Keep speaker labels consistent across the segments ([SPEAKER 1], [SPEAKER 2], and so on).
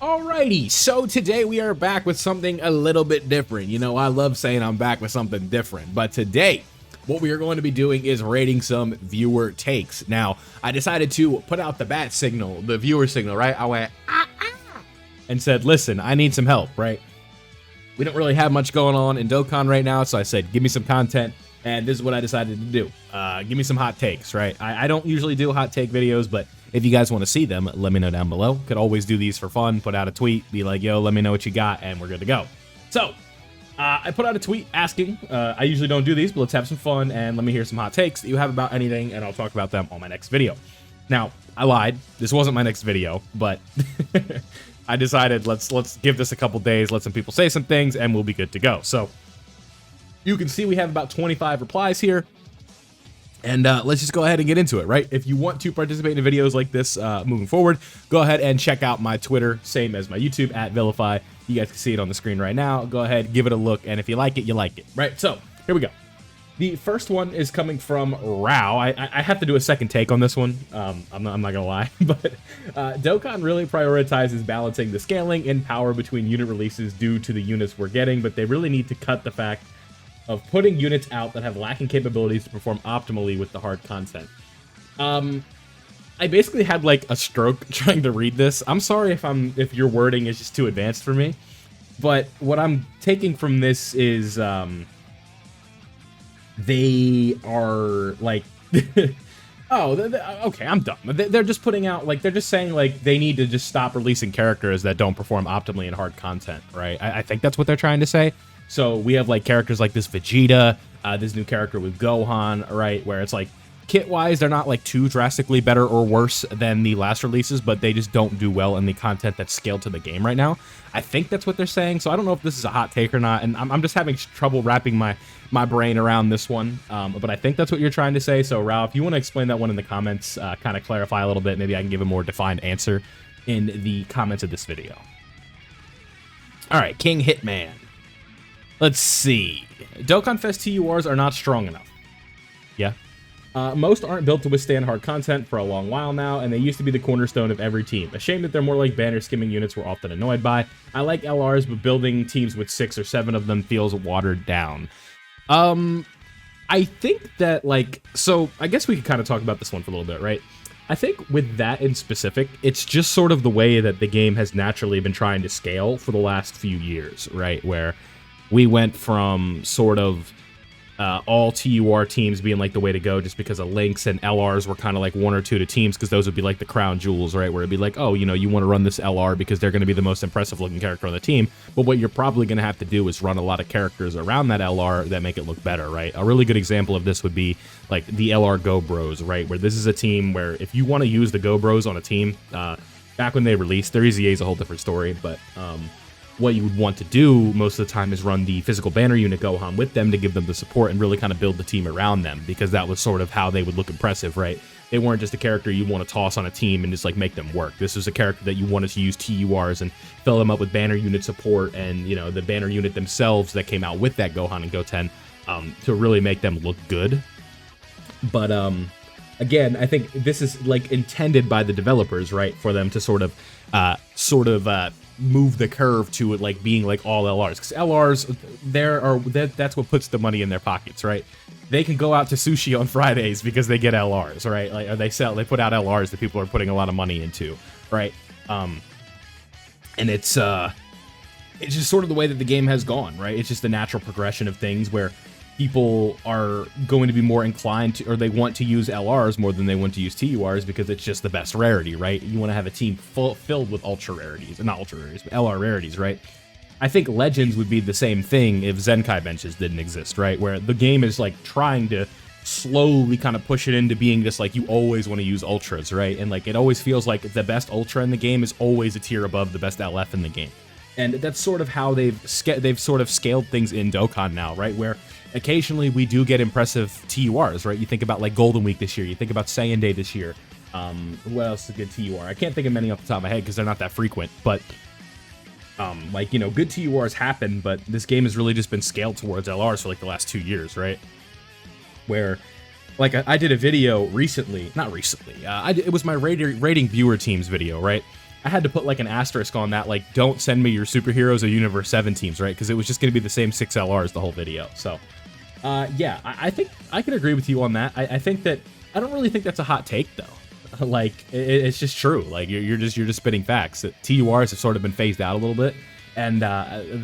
[SPEAKER 1] Alrighty, so today we are back with something a little bit different. You know, I love saying I'm back with something different, but today what we are going to be doing is rating some viewer takes. Now, I decided to put out the bat signal, the viewer signal, right? I went, and said, listen, I need some help, right? We don't really have much going on in Dokkan right now, so I said, give me some content, and this is what I decided to do. Give me some hot takes, right? I don't usually do hot take videos, but if you guys want to see them, let me know down below. Could always do these for fun, put out a tweet, be like, yo, let me know what you got, and we're good to go. So, I put out a tweet asking, I usually don't do these, but let's have some fun, and let me hear some hot takes that you have about anything, and I'll talk about them on my next video. Now, I lied. This wasn't my next video, but I decided let's give this a couple days, let some people say some things, and we'll be good to go. So, you can see we have about 25 replies here. And let's just go ahead and get into it, right? If you want to participate in videos like this moving forward, go ahead and check out my Twitter, same as my YouTube, @Vilify. You guys can see it on the screen right now. Go ahead, give it a look, and if you like it, you like it, right? So, here we go. The first one is coming from Rao. I have to do a second take on this one. I'm not gonna lie, but Dokkan really prioritizes balancing the scaling and power between unit releases due to the units we're getting, but they really need to cut the fact of putting units out that have lacking capabilities to perform optimally with the hard content. I basically had like a stroke trying to read this. I'm sorry if your wording is just too advanced for me, but what I'm taking from this is they are like okay, I'm done. They're just putting out, like, they're just saying, like, they need to just stop releasing characters that don't perform optimally in hard content, right? I think that's what they're trying to say. So we have, like, characters like this Vegeta, this new character with Gohan, right, where it's, like, kit-wise, they're not, like, too drastically better or worse than the last releases, but they just don't do well in the content that's scaled to the game right now. I think that's what they're saying, so I don't know if this is a hot take or not, and I'm just having trouble wrapping my brain around this one, but I think that's what you're trying to say. So, Ralph, if you want to explain that one in the comments, kind of clarify a little bit, maybe I can give a more defined answer in the comments of this video. All right, King Hitman. Let's see. Dokkan Fest TURs are not strong enough. Yeah. Most aren't built to withstand hard content for a long while now, and they used to be the cornerstone of every team. A shame that they're more like banner skimming units we're often annoyed by. I like LRs, but building teams with 6 or 7 of them feels watered down. I think that, like, so I guess we could kind of talk about this one for a little bit, right? I think with that in specific, it's just sort of the way that the game has naturally been trying to scale for the last few years, right? Where we went from sort of all TUR teams being like the way to go just because of links, and LRs were kind of like 1 or 2 to teams because those would be like the crown jewels, right? Where it'd be like, oh, you know, you want to run this LR because they're going to be the most impressive looking character on the team. But what you're probably going to have to do is run a lot of characters around that LR that make it look better, right? A really good example of this would be like the LR Go Bros, right? Where this is a team where if you want to use the Go Bros on a team, back when they released, their EZA is a whole different story, but what you would want to do most of the time is run the physical banner unit Gohan with them to give them the support and really kind of build the team around them, because that was sort of how they would look impressive, right? They weren't just a character you want to toss on a team and just like make them work. This was a character that you wanted to use TURs and fill them up with banner unit support and, you know, the banner unit themselves that came out with that Gohan and Goten to really make them look good. But again, I think this is like intended by the developers, right, for them to sort of move the curve to it like being like all LRs, because LRs that's what puts the money in their pockets, right? They can go out to sushi on Fridays because they get LRs, right? Like, or they put out LRs that people are putting a lot of money into, right? And it's just sort of the way that the game has gone, right? It's just the natural progression of things where people are going to be more inclined to, or they want to use LRs more than they want to use TURs because it's just the best rarity, right? You want to have a team filled with ultra rarities, not ultra rarities, but LR rarities, right? I think Legends would be the same thing if Zenkai benches didn't exist, right? Where the game is like trying to slowly kind of push it into being just like you always want to use ultras, right? And like it always feels like the best ultra in the game is always a tier above the best LF in the game. And that's sort of how they've sort of scaled things in Dokkan now, right? Where occasionally we do get impressive TURs, right? You think about like Golden Week this year. You think about Saiyan Day this year. What else is a good TUR? I can't think of many off the top of my head because they're not that frequent. But like, you know, good TURs happen, but this game has really just been scaled towards LRs for like the last 2 years, right? Where, like, I did a video recently, not recently, it was my rating viewer teams video, right? I had to put like an asterisk on that, like, don't send me your superheroes or Universe 7 teams, right? Because it was just going to be the same 6 LRs the whole video. So, yeah, I think I can agree with you on that. I think that, I don't really think that's a hot take, though. Like, it's just true. Like, you're just spitting facts. That TURs have sort of been phased out a little bit, and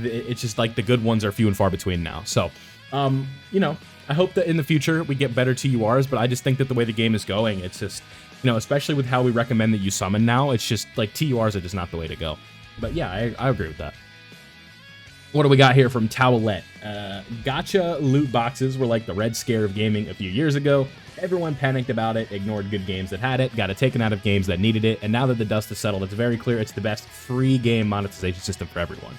[SPEAKER 1] it's just like the good ones are few and far between now. So, you know, I hope that in the future we get better TURs, but I just think that the way the game is going, it's just, you know, especially with how we recommend that you summon now, it's just like TURs are just not the way to go. But yeah, I agree with that. What do we got here from Towelette? Gotcha loot boxes were like the red scare of gaming a few years ago. Everyone panicked about it, ignored good games that had it, got it taken out of games that needed it, and now that the dust has settled, it's very clear it's the best free game monetization system for everyone.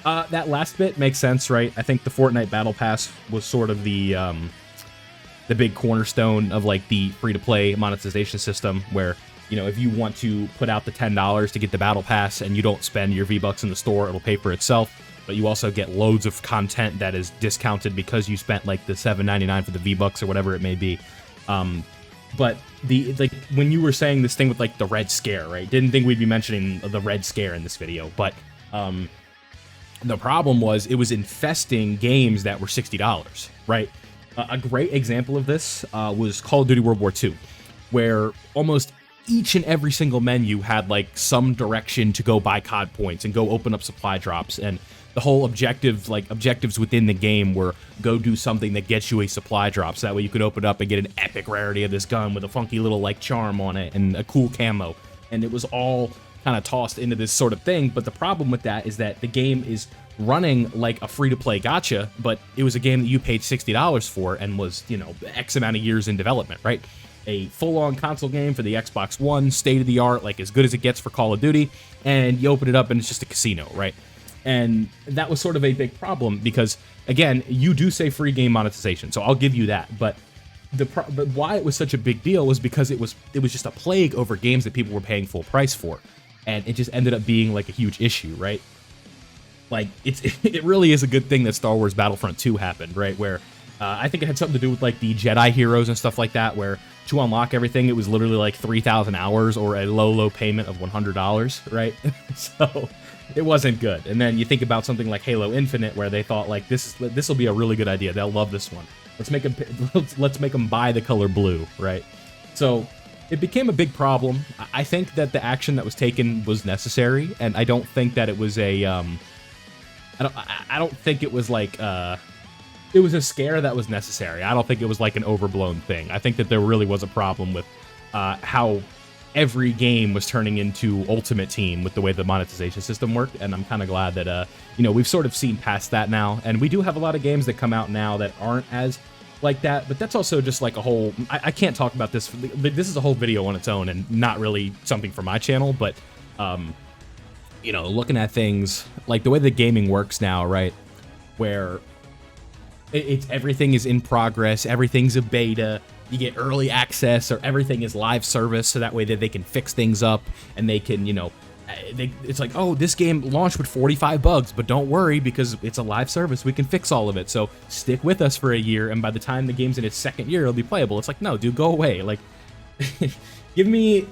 [SPEAKER 1] That last bit makes sense, right? I think the Fortnite Battle Pass was sort of the big cornerstone of like the free-to-play monetization system, where, you know, if you want to put out the $10 to get the Battle Pass and you don't spend your V-Bucks in the store, it'll pay for itself, but you also get loads of content that is discounted because you spent like the $7.99 for the V-Bucks or whatever it may be. But like when you were saying this thing with like the red scare, right? Didn't think we'd be mentioning the red scare in this video, but the problem was it was infesting games that were $60, right? A great example of this was Call of Duty World War II, where almost each and every single menu had like some direction to go buy COD points and go open up supply drops, and the whole objectives within the game were go do something that gets you a supply drop, so that way you could open up and get an epic rarity of this gun with a funky little like charm on it and a cool camo, and it was all kind of tossed into this sort of thing. But the problem with that is that the game is running like a free-to-play gacha, but it was a game that you paid $60 for and was, you know, X amount of years in development, right? A full-on console game for the Xbox One, state-of-the-art, like as good as it gets for Call of Duty, and you open it up and it's just a casino, right? And that was sort of a big problem because, again, you do say free game monetization, so I'll give you that, but but why it was such a big deal was because it was just a plague over games that people were paying full price for, and it just ended up being like a huge issue, right? Like, it really is a good thing that Star Wars Battlefront 2 happened, right? Where I think it had something to do with like the Jedi heroes and stuff like that, where to unlock everything, it was literally like 3,000 hours or a low payment of $100, right? So it wasn't good. And then you think about something like Halo Infinite, where they thought like this will be a really good idea. They'll love this one. Let's make them buy the color blue, right? So it became a big problem. I think that the action that was taken was necessary, and I don't think that it was a I don't think it was like it was a scare that was necessary. I don't think it was like an overblown thing. I think that there really was a problem with how every game was turning into Ultimate Team with the way the monetization system worked, and I'm kind of glad that you know, we've sort of seen past that now, and we do have a lot of games that come out now that aren't as like that, but that's also just like a whole, I can't talk about this, this is a whole video on its own and not really something for my channel, but you know, looking at things like the way the gaming works now, right, where it's everything is in progress, everything's a beta, you get early access, or everything is live service, so that way that they can fix things up and they can, you know, it's like, oh, this game launched with 45 bugs, but don't worry because it's a live service, we can fix all of it, so stick with us for a year, and by the time the game's in its second year, it'll be playable. It's like, no, dude, go away. Like, give me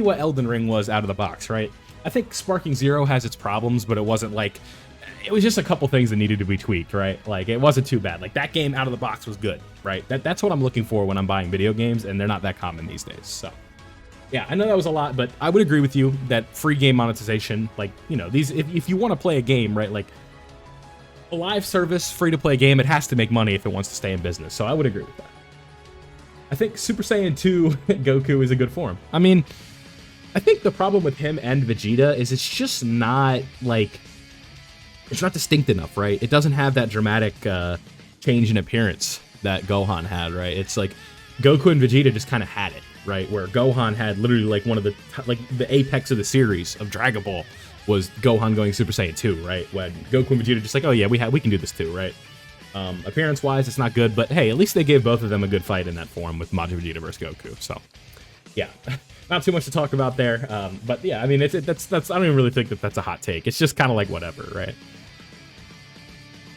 [SPEAKER 1] what Elden Ring was out of the box, right? I think Sparking Zero has its problems, but it wasn't like, it was just a couple things that needed to be tweaked, right? Like, it wasn't too bad. Like, that game out of the box was good, right? That's what I'm looking for when I'm buying video games, and they're not that common these days. So, yeah, I know that was a lot, but I would agree with you that free game monetization, like, you know, these, if you want to play a game, right, like, a live service, free-to-play game, it has to make money if it wants to stay in business. So I would agree with that. I think Super Saiyan 2 Goku is a good form. I mean, I think the problem with him and Vegeta is it's just not, like, it's not distinct enough, right? It doesn't have that dramatic change in appearance that Gohan had, right? It's like Goku and Vegeta just kind of had it, right? Where Gohan had literally like one of the, like the apex of the series of Dragon Ball was Gohan going Super Saiyan 2, right? When Goku and Vegeta just like, oh yeah, we can do this too, right? Appearance-wise, it's not good, but hey, at least they gave both of them a good fight in that form with Majin Vegeta versus Goku, so yeah. Not too much to talk about there, but yeah, I mean, that's I don't even really think that that's a hot take. It's just kind of like whatever, right?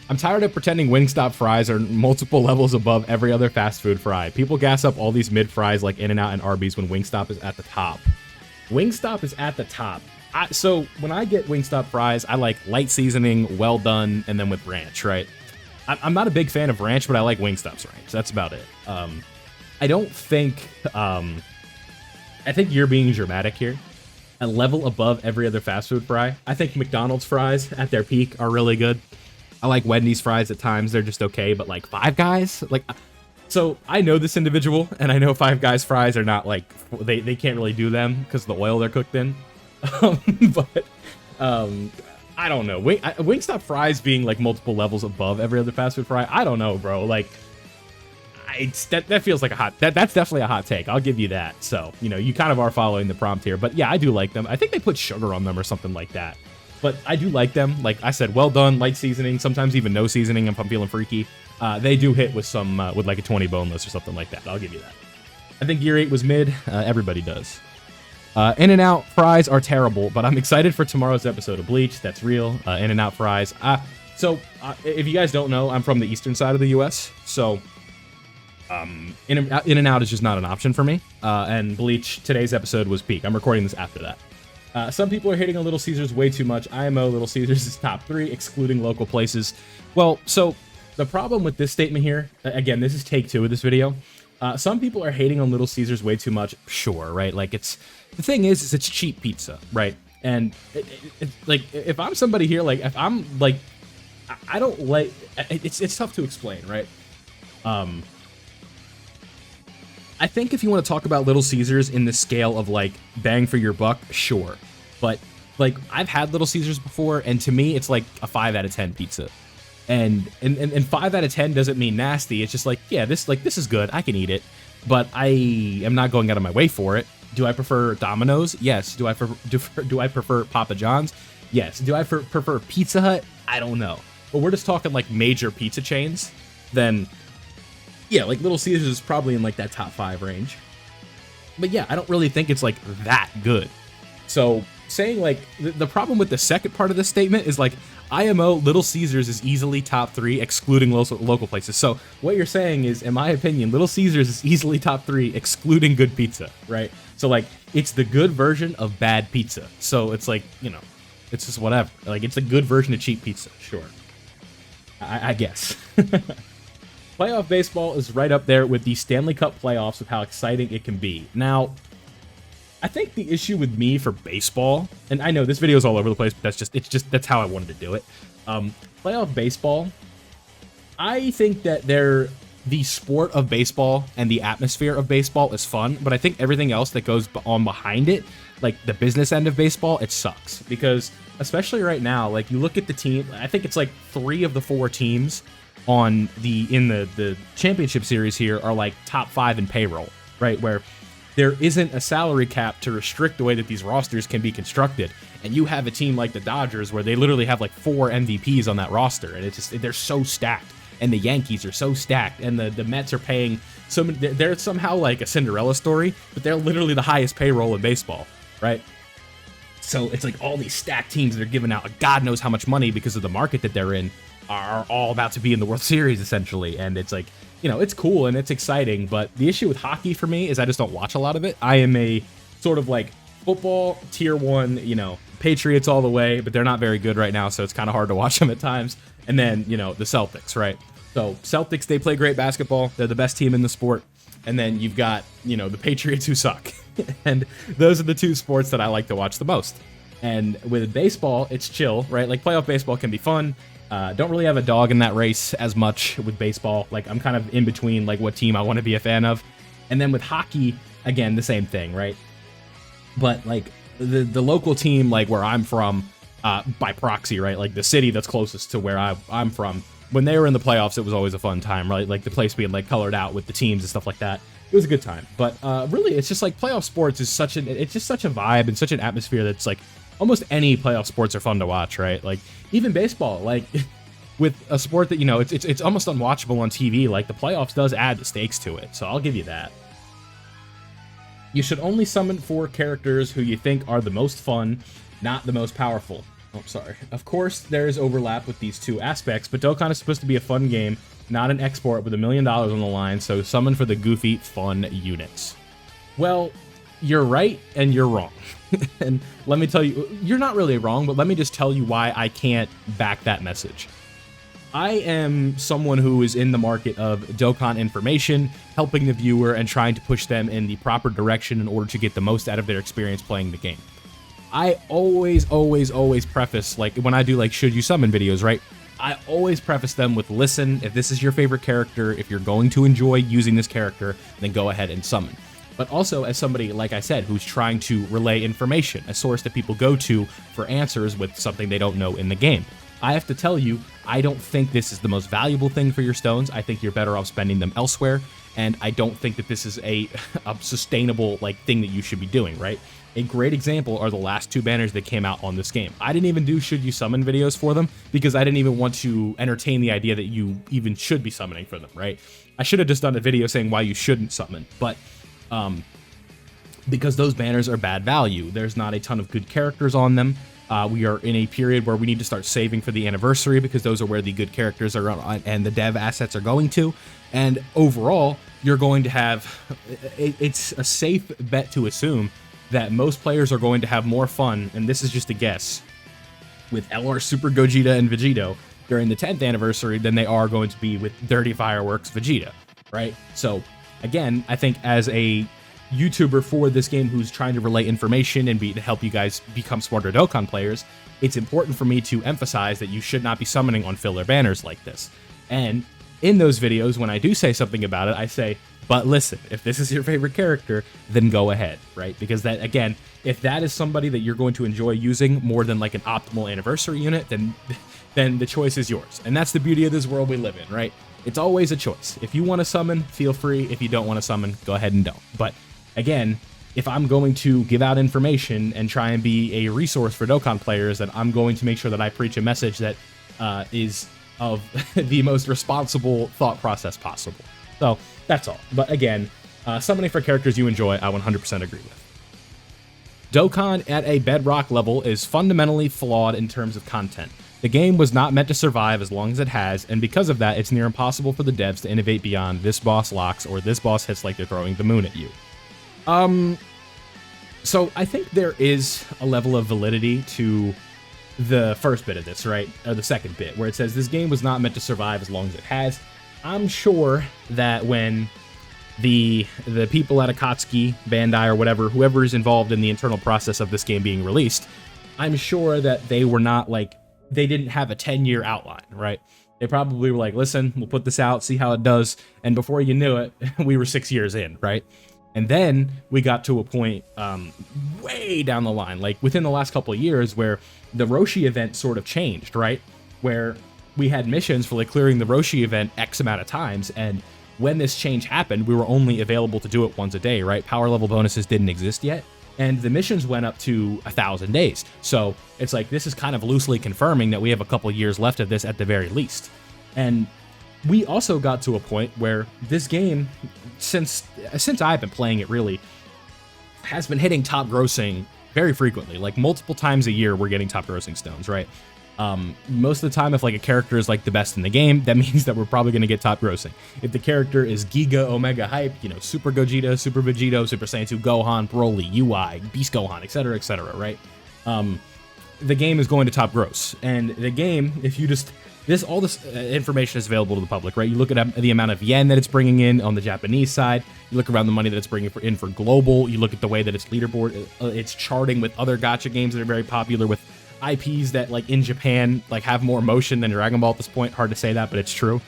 [SPEAKER 1] I'm tired of pretending Wingstop fries are multiple levels above every other fast food fry. People gas up all these mid fries like In-N-Out and Arby's when Wingstop is at the top. Wingstop is at the top. So when I get Wingstop fries, I like light seasoning, well done, and then with ranch, right? I'm not a big fan of ranch, but I like Wingstop's ranch. That's about it. I don't think... I think you're being dramatic here. A level above every other fast food fry. I think McDonald's fries at their peak are really good. I like Wendy's fries at times. They're just okay, but like Five Guys? Like... So I know this individual, and I know Five Guys fries are not like... They can't really do them because of the oil they're cooked in. But I don't know. Wingstop fries being like multiple levels above every other fast food fry. I don't know, bro. Like, that feels like a hot. That's definitely a hot take. I'll give you that. So you kind of are following the prompt here. But yeah, I do like them. I think they put sugar on them or something like that. But I do like them. Like I said, well done, light seasoning. Sometimes even no seasoning if I'm feeling freaky. They do hit with some with like a 20 boneless or something like that. I'll give you that. I think year 8 was mid. Everybody does. In-N-Out fries are terrible, but I'm excited for tomorrow's episode of Bleach. That's real. In-N-Out fries. So if you guys don't know, I'm from the eastern side of the U.S., so In-N-Out is just not an option for me. And Bleach, today's episode was peak. I'm recording this after that. Some people are hating on Little Caesars way too much. IMO Little Caesars is top 3, excluding local places. Well, so the problem with this statement here, again, this is take 2 of this video. Some people are hating on Little Caesars way too much. Sure, right? Like the thing is it's cheap pizza, right? And like if I'm somebody here, like if I'm like, I don't like, it's tough to explain, right? I think if you want to talk about Little Caesars in the scale of like bang for your buck, sure. But like I've had Little Caesars before, and to me it's like a 5 out of 10 pizza. And 5 out of 10 doesn't mean nasty. It's just like, yeah, this is good. I can eat it, but I am not going out of my way for it. Do I prefer Domino's? Yes. Do I prefer Papa John's? Yes. Do I prefer Pizza Hut? I don't know. But we're just talking like major pizza chains. Then, yeah, like Little Caesars is probably in like that top 5 range. But yeah, I don't really think it's like that good. So saying like the problem with the second part of this statement is like IMO Little Caesars is easily top 3, excluding local places. So what you're saying is, in my opinion, Little Caesars is easily top 3, excluding good pizza, right? So like it's the good version of bad pizza. So it's like, it's just whatever. Like it's a good version of cheap pizza, sure. I guess. Playoff baseball is right up there with the Stanley Cup playoffs with how exciting it can be. Now, I think the issue with me for baseball, and I know this video is all over the place, but that's how I wanted to do it. Playoff baseball, I think that the sport of baseball and the atmosphere of baseball is fun, but I think everything else that goes on behind it, like the business end of baseball, it sucks. Because especially right now, like you look at the team, I think it's like 3 of the 4 teams in the championship series here are like top 5 in payroll, right? Where there isn't a salary cap to restrict the way that these rosters can be constructed. And you have a team like the Dodgers where they literally have like 4 MVPs on that roster, and they're so stacked. And the Yankees are so stacked, and the Mets are paying so many. They're somehow like a Cinderella story, but they're literally the highest payroll in baseball, right? So it's like all these stacked teams that are giving out God knows how much money because of the market that they're in are all about to be in the World Series essentially. And it's like, it's cool and it's exciting, but the issue with hockey for me is I just don't watch a lot of it. I am a sort of like football tier 1, Patriots all the way, but they're not very good right now, so it's kind of hard to watch them at times. And then, the Celtics, right? So Celtics, they play great basketball. They're the best team in the sport. And then you've got, the Patriots who suck. And those are the 2 sports that I like to watch the most. And with baseball, it's chill, right? Like playoff baseball can be fun. Don't really have a dog in that race as much with baseball. Like I'm kind of in between like what team I want to be a fan of. And then with hockey, again, the same thing, right? But like the local team, like where I'm from, by proxy, right? Like the city that's closest to where I'm from, when they were in the playoffs, it was always a fun time, right? Like the place being like colored out with the teams and stuff like that. It was a good time. But really, it's just like playoff sports is it's just such a vibe and such an atmosphere that's like almost any playoff sports are fun to watch, right? Like even baseball, like with a sport that, it's almost unwatchable on TV. Like the playoffs does add the stakes to it. So I'll give you that. You should only summon 4 characters who you think are the most fun, not the most powerful. Oh, sorry. Of course, there is overlap with these 2 aspects, but Dokkan is supposed to be a fun game, not an export with $1 million on the line, so summon for the goofy, fun units. Well, you're right and you're wrong. And let me tell you, you're not really wrong, but let me just tell you why I can't back that message. I am someone who is in the market of Dokkan information, helping the viewer and trying to push them in the proper direction in order to get the most out of their experience playing the game. I always preface, like when I do like should you summon videos, right? I always preface them with, listen, if this is your favorite character, if you're going to enjoy using this character, then go ahead and summon. But also as somebody, like I said, who's trying to relay information, a source that people go to for answers with something they don't know in the game. I have to tell you, I don't think this is the most valuable thing for your stones. I think you're better off spending them elsewhere, and I don't think that this is a sustainable like thing that you should be doing, right? A great example are the last 2 banners that came out on this game. I didn't even do should you summon videos for them because I didn't even want to entertain the idea that you even should be summoning for them, right? I should have just done a video saying why you shouldn't summon, but because those banners are bad value. There's not a ton of good characters on them. We are in a period where we need to start saving for the anniversary because those are where the good characters are on, and the dev assets are going to. And overall, you're going to have, it's a safe bet to assume that most players are going to have more fun, and this is just a guess, with LR Super Gogeta and Vegito during the 10th anniversary than they are going to be with Dirty Fireworks Vegeta, right? So again, I think as a YouTuber for this game who's trying to relay information and to help you guys become smarter Dokkan players, it's important for me to emphasize that you should not be summoning on filler banners like this. And in those videos, when I do say something about it, I say, but listen, if this is your favorite character, then go ahead, right? Because that, again, if that is somebody that you're going to enjoy using more than like an optimal anniversary unit, then the choice is yours. And that's the beauty of this world we live in, right? It's always a choice. If you want to summon, feel free. If you don't want to summon, go ahead and don't. But again, if I'm going to give out information and try and be a resource for Dokkan players, then I'm going to make sure that I preach a message that is of the most responsible thought process possible. So that's all. But again, summoning for characters you enjoy, I 100% agree with. Dokkan at a bedrock level is fundamentally flawed in terms of content. The game was not meant to survive as long as it has, and because of that, it's near impossible for the devs to innovate beyond this boss locks or this boss hits like they're throwing the moon at you. So I think there is a level of validity to the first bit of this, right? Or the second bit, where it says this game was not meant to survive as long as it has. I'm sure that when the people at Akatsuki, Bandai, or whatever, whoever is involved in the internal process of this game being released, I'm sure that they were not like, they didn't have a 10-year outline, right? They probably were like, listen, we'll put this out, see how it does. And before you knew it, we were 6 years in, right? And then we got to a point way down the line, like within the last couple of years, where the Roshi event sort of changed, right? Where we had missions for like clearing the Roshi event X amount of times. And when this change happened, we were only available to do it once a day, right? Power level bonuses didn't exist yet. And the missions went up to 1,000 days. So it's like, this is kind of loosely confirming that we have a couple of years left of this at the very least. And we also got to a point where this game, since I've been playing it really, has been hitting top grossing very frequently. Like multiple times a year, we're getting top grossing stones, right? Most of the time, if like a character is like the best in the game, that means that we're probably going to get top grossing. If the character is Giga Omega hype, you know, Super Gogeta, Super Vegito, Super Saiyan 2 Gohan, Broly, UI, Beast Gohan, etc., right? The game is going to top gross. And the game, if you just... all this information is available to the public, right? You look at the amount of yen that it's bringing in on the Japanese side. You look around the money that it's bringing in for global. You look at the way that it's leaderboard. It's charting with other gacha games that are very popular with IPs that, like, in Japan, like, have more motion than Dragon Ball at this point. Hard to say that, but it's true.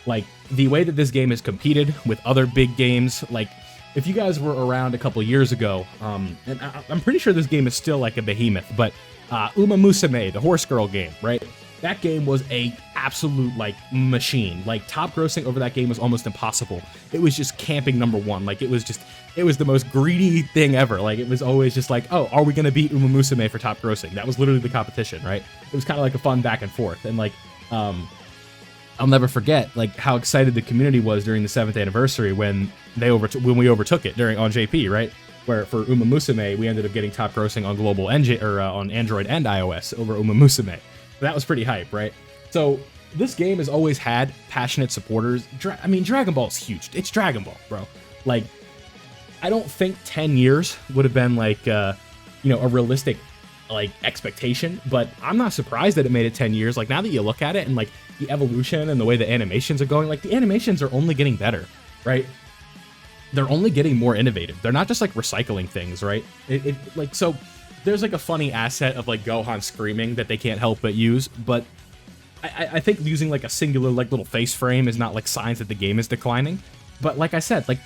[SPEAKER 1] Like, the way that this game has competed with other big games, like, if you guys were around a couple years ago, and I'm pretty sure this game is still, like, a behemoth, but Uma Musume, the horse girl game, right? That game was a absolute, like, machine. Like, top grossing over that game was almost impossible. It was just camping #1. Like, it was the most greedy thing ever. Like, it was always just like, oh, are we going to beat Uma Musume for top grossing? That was literally the competition, right? It was kind of like a fun back and forth. And, like, I'll never forget, like, how excited the community was during the 7th anniversary when we overtook it on JP, right? Where for Uma Musume, we ended up getting top grossing on global on Android and iOS over Uma Musume. That was pretty hype, right? So this game has always had passionate supporters. I mean, Dragon Ball is huge. It's Dragon Ball, bro. Like, I don't think 10 years would have been like, you know, a realistic like expectation, but I'm not surprised that it made it 10 years. Like now that you look at it and like the evolution and the way the animations are going, like the animations are only getting better, right? They're only getting more innovative. They're not just like recycling things, right? Like, so there's like a funny asset of like Gohan screaming that they can't help but use, but I think using like a singular like little face frame is not like signs that the game is declining. But like I said, like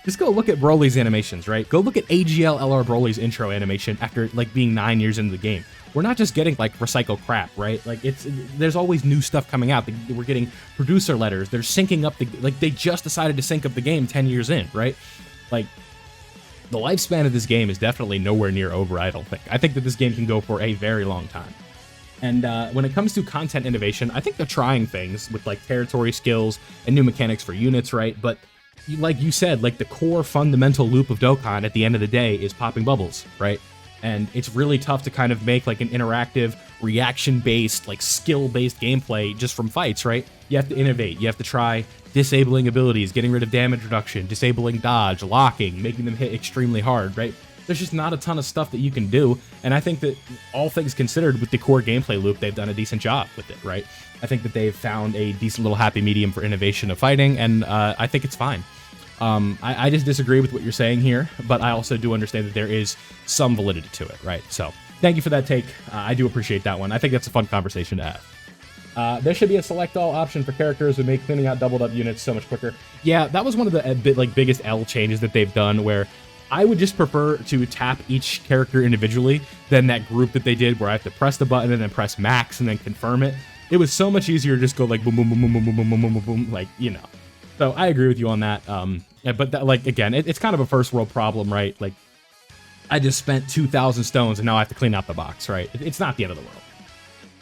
[SPEAKER 1] just go look at Broly's animations, right? Go look at AGL LR Broly's intro animation after like being 9 years into the game. We're not just getting like recycled crap, right? Like there's always new stuff coming out. We're getting producer letters. They're syncing up like they just decided to sync up the game 10 years in, right? Like the lifespan of this game is definitely nowhere near over, I don't think. I think that this game can go for a very long time. And when it comes to content innovation, I think they're trying things with like territory skills and new mechanics for units, right? But like you said, like the core fundamental loop of Dokkan at the end of the day is popping bubbles, right? And it's really tough to kind of make like an interactive, reaction-based, like skill-based gameplay just from fights, right? You have to innovate. You have to try disabling abilities, getting rid of damage reduction, disabling dodge, locking, making them hit extremely hard, right? There's just not a ton of stuff that you can do, and I think that all things considered with the core gameplay loop, they've done a decent job with it, right? I think that they've found a decent little happy medium for innovation of fighting, and I think it's fine. I just disagree with what you're saying here, but I also do understand that there is some validity to it, right? So thank you for that take. I do appreciate that one. I think that's a fun conversation to have. There should be a select all option for characters who make cleaning out doubled up units so much quicker. Yeah, that was one of the biggest L changes that they've done, where I would just prefer to tap each character individually than that group that they did where I have to press the button and then press max and then confirm it. It was so much easier to just go like boom, boom, boom, boom, boom, boom, boom, boom, boom, boom, like, you know. So I agree with you on that. But that, like, again, it's kind of a first world problem, right? Like, I just spent 2,000 stones and now I have to clean out the box, right? It's not the end of the world.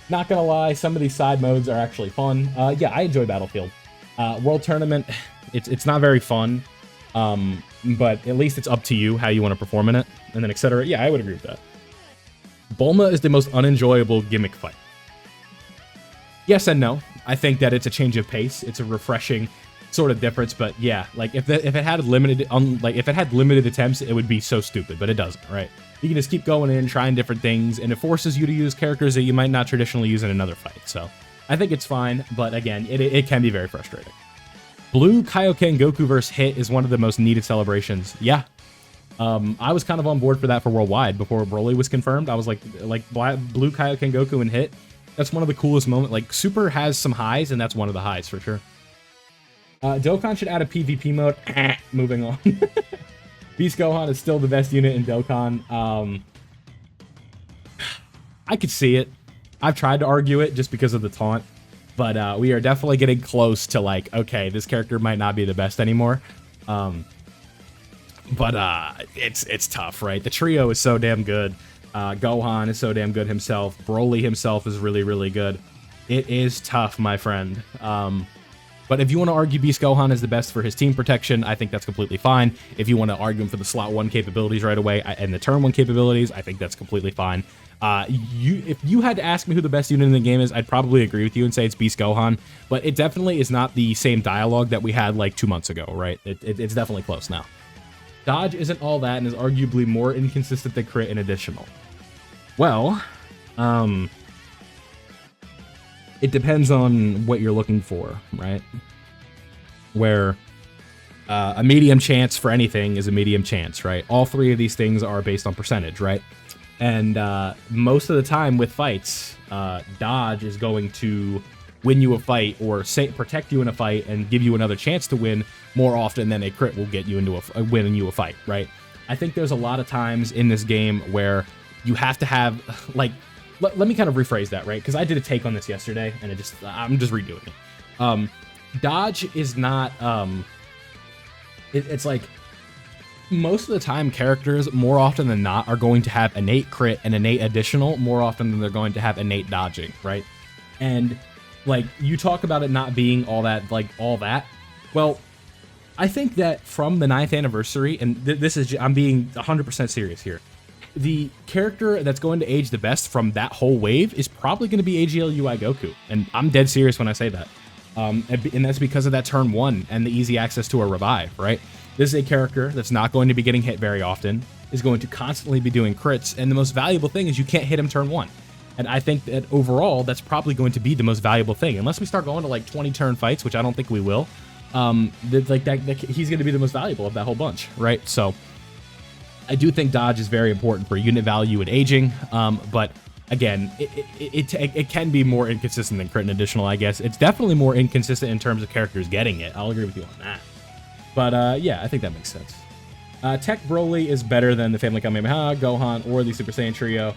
[SPEAKER 1] Not gonna lie, some of these side modes are actually fun. Yeah, I enjoy Battlefield. World Tournament, it's not very fun. But at least it's up to you how you want to perform in it, and then etc. Yeah, I would agree with that. Bulma is the most unenjoyable gimmick fight. Yes and no. I think that it's a change of pace. It's a refreshing sort of difference, but yeah, like if it had limited attempts, it would be so stupid, but it doesn't, right? You can just keep going in, trying different things, and it forces you to use characters that you might not traditionally use in another fight. So I think it's fine, but again, it can be very frustrating. Blue Kaioken Goku vs. Hit is one of the most needed celebrations. Yeah. I was kind of on board for that for Worldwide before Broly was confirmed. I was like Blue Kaioken Goku and Hit. That's one of the coolest moments. Like, Super has some highs, and that's one of the highs for sure. Dokkan should add a PvP mode. Moving on. Beast Gohan is still the best unit in Dokkan. I could see it. I've tried to argue it just because of the taunt. But we are definitely getting close to like, okay, this character might not be the best anymore. It's tough, right? The trio is so damn good. Gohan is so damn good himself. Broly himself is really, really good. It is tough, my friend. But if you want to argue Beast Gohan is the best for his team protection, I think that's completely fine. If you want to argue him for the slot 1 capabilities right away and the turn 1 capabilities, I think that's completely fine. If you had to ask me who the best unit in the game is, I'd probably agree with you and say it's Beast Gohan, but it definitely is not the same dialogue that we had like 2 months ago, right? It's definitely close now. Dodge isn't all that and is arguably more inconsistent than crit and additional. Well, it depends on what you're looking for, right? Where a medium chance for anything is a medium chance, right? All 3 of these things are based on percentage, right? And most of the time with fights, dodge is going to win you a fight or protect you in a fight and give you another chance to win more often than a crit will get you into winning you a fight, right? I think there's a lot of times in this game where you have to have, like, let me kind of rephrase that, right? Because I did a take on this yesterday, and I'm just redoing it. Dodge is not, it's like, most of the time characters, more often than not, are going to have innate crit and innate additional more often than they're going to have innate dodging, right? And, like, you talk about it not being all that, well, I think that from the 9th anniversary, and this is, I'm being 100% serious here, the character that's going to age the best from that whole wave is probably going to be AGL UI Goku. And I'm dead serious when I say that. And that's because of that turn 1 and the easy access to a revive, right? This is a character that's not going to be getting hit very often, is going to constantly be doing crits, and the most valuable thing is you can't hit him turn 1. And I think that overall, that's probably going to be the most valuable thing, unless we start going to like 20 turn fights, which I don't think we will. He's going to be the most valuable of that whole bunch, right? So I do think dodge is very important for unit value and aging, but again, it can be more inconsistent than crit and additional, I guess. It's definitely more inconsistent in terms of characters getting it. I'll agree with you on that. But yeah, I think that makes sense. TEQ Broly is better than the Family Kamehameha, Gohan, or the Super Saiyan Trio.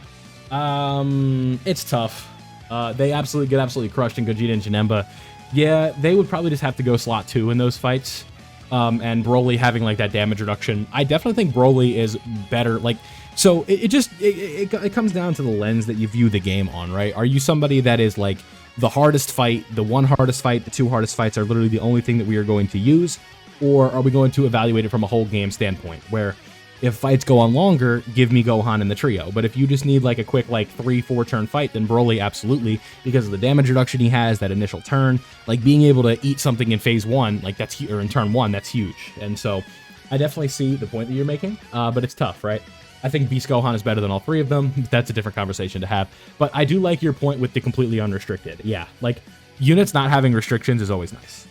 [SPEAKER 1] It's tough. They get absolutely crushed in Gogeta and Janemba. Yeah, they would probably just have to go slot 2 in those fights. And Broly having like that damage reduction. I definitely think Broly is better. Like, so it comes down to the lens that you view the game on, right? Are you somebody that is like the hardest fight, the one hardest fight, the 2 hardest fights are literally the only thing that we are going to use? Or are we going to evaluate it from a whole game standpoint, where if fights go on longer, give me Gohan in the trio. But if you just need like a quick like 3-4 turn fight, then Broly absolutely, because of the damage reduction he has, that initial turn, like being able to eat something in phase 1, like that's, or in turn 1, that's huge. And so I definitely see the point that you're making, but it's tough, right? I think Beast Gohan is better than all 3 of them. That's a different conversation to have. But I do like your point with the completely unrestricted. Yeah, like units not having restrictions is always nice.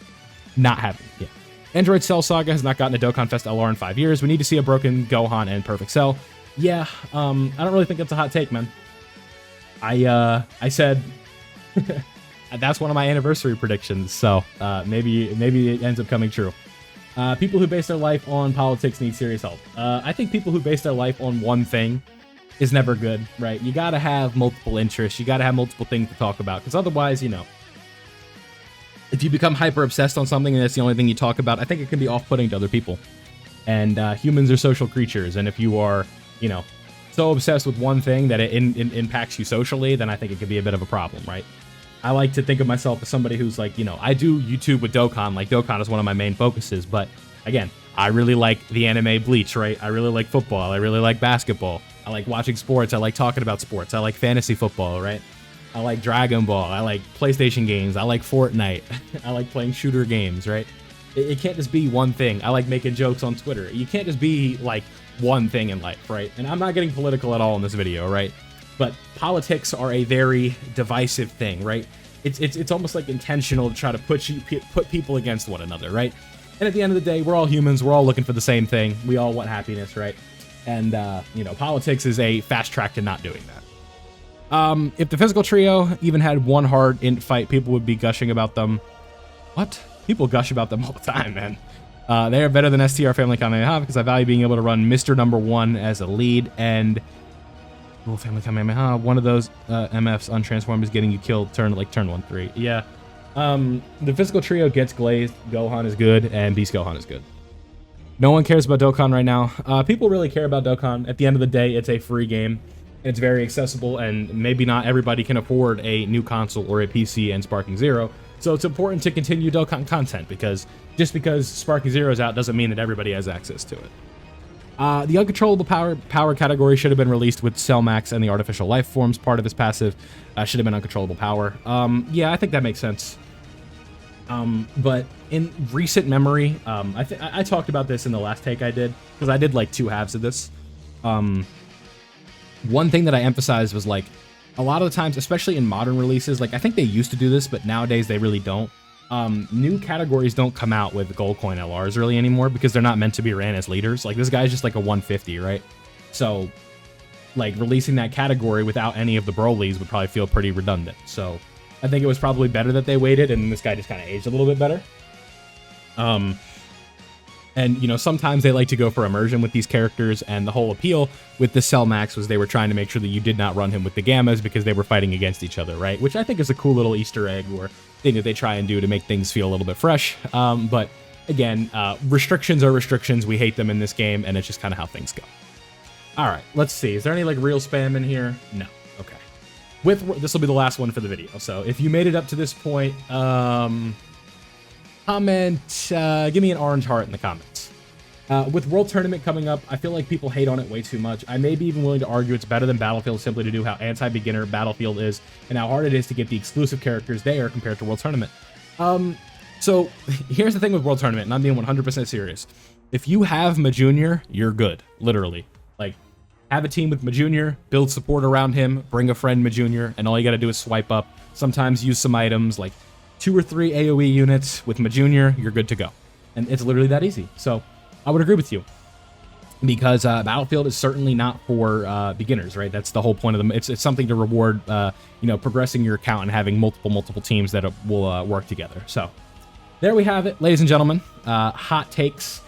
[SPEAKER 1] Not having, yeah. Android Cell Saga has not gotten a Dokkan Fest LR in 5 years. We need to see a broken Gohan and Perfect Cell. Yeah, I don't really think that's a hot take, man. I said that's one of my anniversary predictions, so maybe it ends up coming true. People who base their life on politics need serious help. I think people who base their life on one thing is never good, right? You gotta have multiple interests. You gotta have multiple things to talk about, because otherwise, you know, if you become hyper obsessed on something and that's the only thing you talk about, I think it can be off-putting to other people. And humans are social creatures, and if you are, you know, so obsessed with one thing that it impacts you socially, then I think it could be a bit of a problem, right? I like to think of myself as somebody who's like, you know, I do YouTube with Dokkan, like Dokkan is one of my main focuses, but again, I really like the anime Bleach, right? I really like football, I really like basketball, I like watching sports, I like talking about sports, I like fantasy football, right? I like Dragon Ball, I like PlayStation games, I like Fortnite, I like playing shooter games, right? It can't just be one thing. I like making jokes on Twitter. You can't just be like one thing in life, right? And I'm not getting political at all in this video, right? But politics are a very divisive thing, right? It's almost like intentional to try to put people against one another, right? And at the end of the day, we're all humans. We're all looking for the same thing. We all want happiness, right? And, you know, politics is a fast track to not doing that. If the physical trio even had one hard int fight, people would be gushing about them. What? People gush about them all the time, man. They are better than STR Family Kamehameha because I value being able to run Mr. Number 1 as a lead, and Family Kamehameha, one of those MFs untransformed is getting you killed turn 1-3. Yeah. The physical trio gets glazed. Gohan is good, and Beast Gohan is good. No one cares about Dokkan right now. People really care about Dokkan. At the end of the day, it's a free game. It's very accessible, and maybe not everybody can afford a new console or a PC and Sparking Zero. So it's important to continue Dokkan content, because just because Sparking Zero is out doesn't mean that everybody has access to it. The uncontrollable power category should have been released with Cell Max and the artificial life forms. Part of his passive should have been uncontrollable power. Yeah, I think that makes sense. But in recent memory, I talked about this in the last take I did, because I did like 2 halves of this. One thing that I emphasized was like, a lot of the times, especially in modern releases, like I think they used to do this, but nowadays they really don't. New categories don't come out with gold coin LRs really anymore, because they're not meant to be ran as leaders. Like this guy's just like a 150, right? So like releasing that category without any of the Brolys would probably feel pretty redundant. So I think it was probably better that they waited, and this guy just kind of aged a little bit better. And, you know, sometimes they like to go for immersion with these characters, and the whole appeal with the Cell Max was they were trying to make sure that you did not run him with the Gammas because they were fighting against each other, right? Which I think is a cool little Easter egg or thing that they try and do to make things feel a little bit fresh. But again, restrictions are restrictions. We hate them in this game, and it's just kind of how things go. All right, let's see. Is there any like real spam in here? No. Okay. This will be the last one for the video. So if you made it up to this point, comment, give me an orange heart in the comments. With World Tournament coming up, I feel like people hate on it way too much. I may be even willing to argue it's better than Battlefield simply to do how anti-beginner Battlefield is and how hard it is to get the exclusive characters there compared to World Tournament. So here's the thing with World Tournament, and I'm being 100% serious. If you have Ma Junior, you're good, literally. Like, have a team with Ma Junior, build support around him, bring a friend Ma Junior, and all you gotta do is swipe up. Sometimes use some items, like 2 or 3 AoE units with Ma Junior, you're good to go. And it's literally that easy. So I would agree with you. Because Battlefield is certainly not for beginners, right? That's the whole point of them. It's something to reward, you know, progressing your account and having multiple teams that will work together. So there we have it, ladies and gentlemen. Hot takes.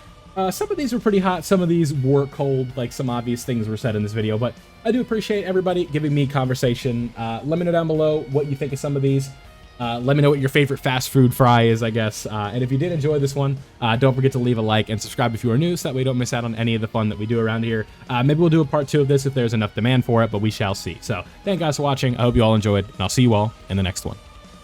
[SPEAKER 1] Some of these were pretty hot. Some of these were cold. Like, some obvious things were said in this video. But I do appreciate everybody giving me conversation. Let me know down below what you think of some of these. Let me know what your favorite fast food fry is, I guess. And if you did enjoy this one, don't forget to leave a like and subscribe if you are new, so that way you don't miss out on any of the fun that we do around here. Maybe we'll do a part 2 of this if there's enough demand for it, but we shall see. So thank you guys for watching. I hope you all enjoyed, and I'll see you all in the next one.